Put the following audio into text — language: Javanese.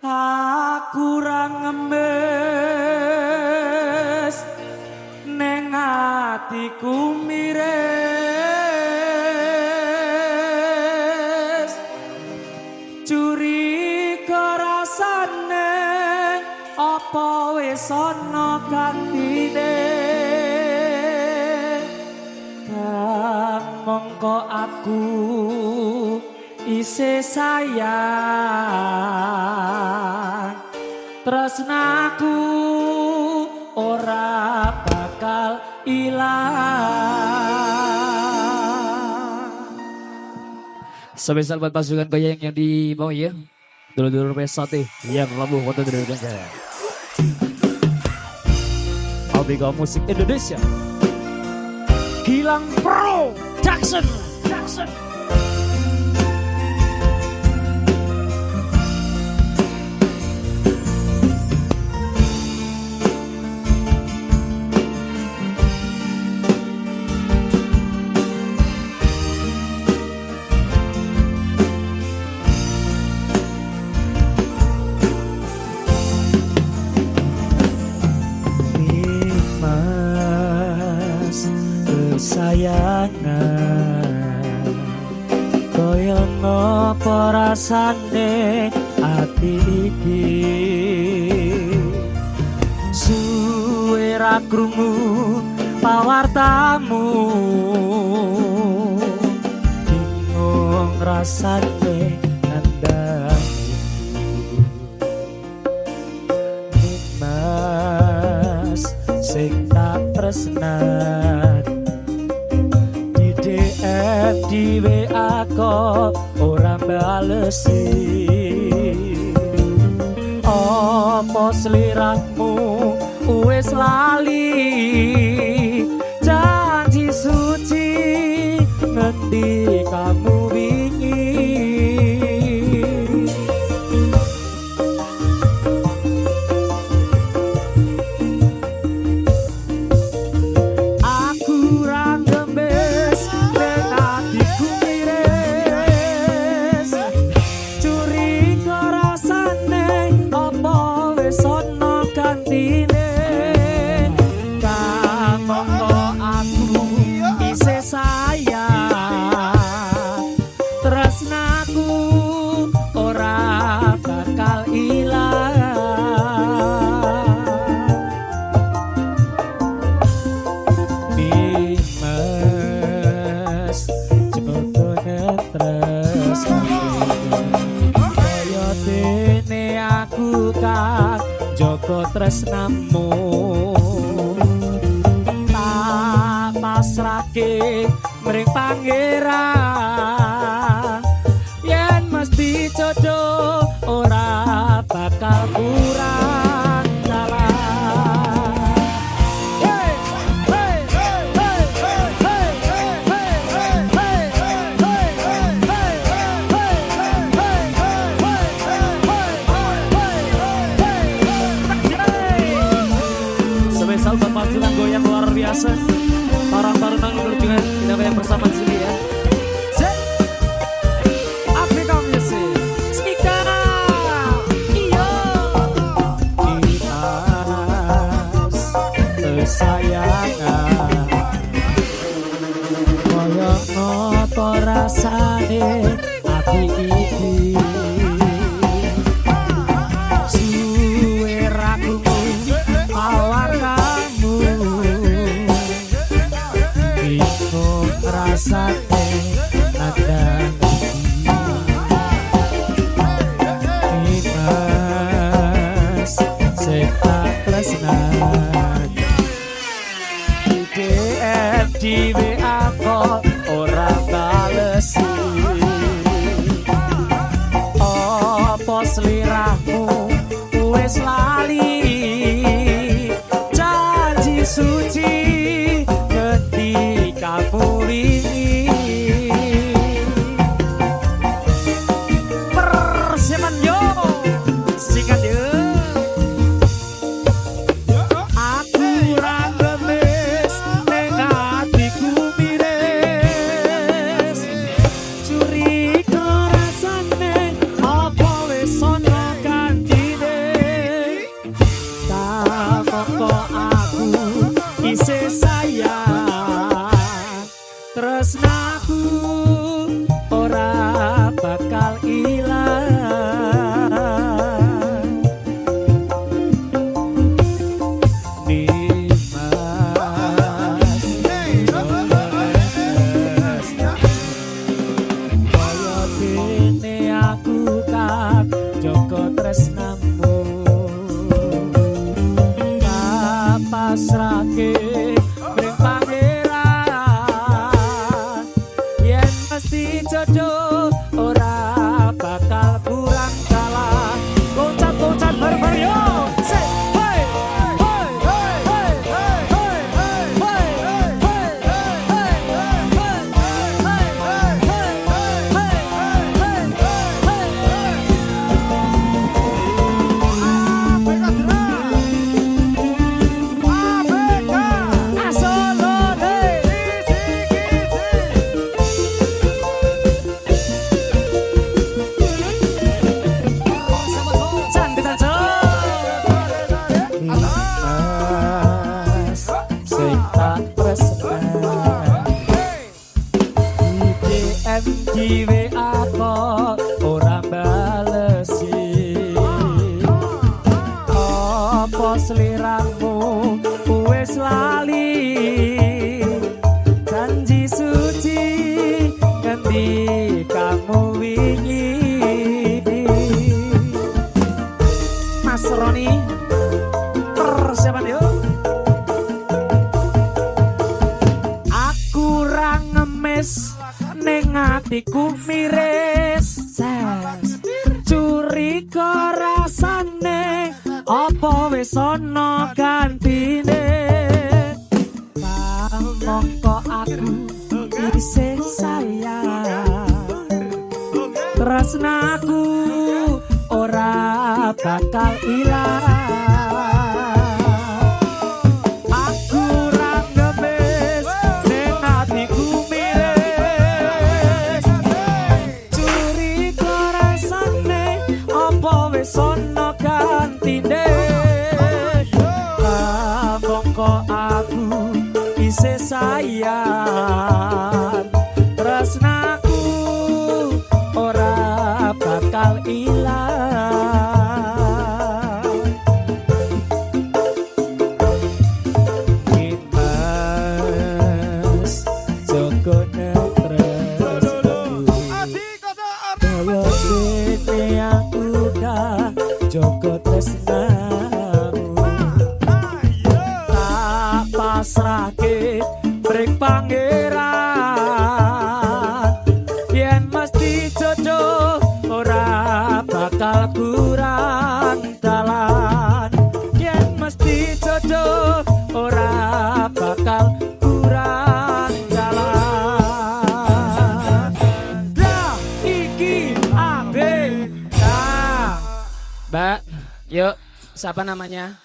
Aku ra ngemis neng atiku miris curiga rasane apa wis ana gantine mongko aku isih sayang tresnaku ora bakal ilang. Sebesar buat pasukan goyang yang di bawah ya. Dulu-dulu pesate yang labuh kota Indonesia. Abiga musik Indonesia. Gilang Pro Jackson. Kesayangan kaya ngopo rasane ati iki suwe ra krungu pawartamu bingung rasane nandang Mas sing tak tresnan di WA kok ora balesi apa sliramu wis lali janji suci ngendi kamu wingi Joko tresnamu tak pasrake mring pangeran yen mesti jodoh ora bakal kurang dalan hey hey hey hey hey hey hey spesial buat pasukan goyang luar biasa para taruna dengan kita yang bersama di sini ya. Afrika Music Speaker iyo Imas kesayangan koyo ngopo rasane ati iki suwe ra krungu pawartamu bingung rasane nandang Imas sing tak tresnan DM di WA kok ora balesi opo sliramu wis lali janji suci ketika kamu wingi persiapan yo singkat yo aku ra ngemis neng atiku miris curiga rasane apa wis ana seliramu wis lali janji suci ngendi kamu wingi Mas Roni persiapan yuk aku ra ngemis ning atiku miris ses curiga rasane apa wis ana gantine mongko aku isih sayang tresnaku ora bakal ilang aku ra ngemis ning atiku miris curiga rasane apa wis ana gantine mongko aku isih sayang tresnaku ora bakal ilang Mas Joko netresku bawa dene aku dah Joko tresnamu tak pasrahke brek pangeran yen mesti jodoh ora bakal kurang dalan yen mesti jodoh ora bakal kurang dalan dah iki abe nah Mbak yuk siapa namanya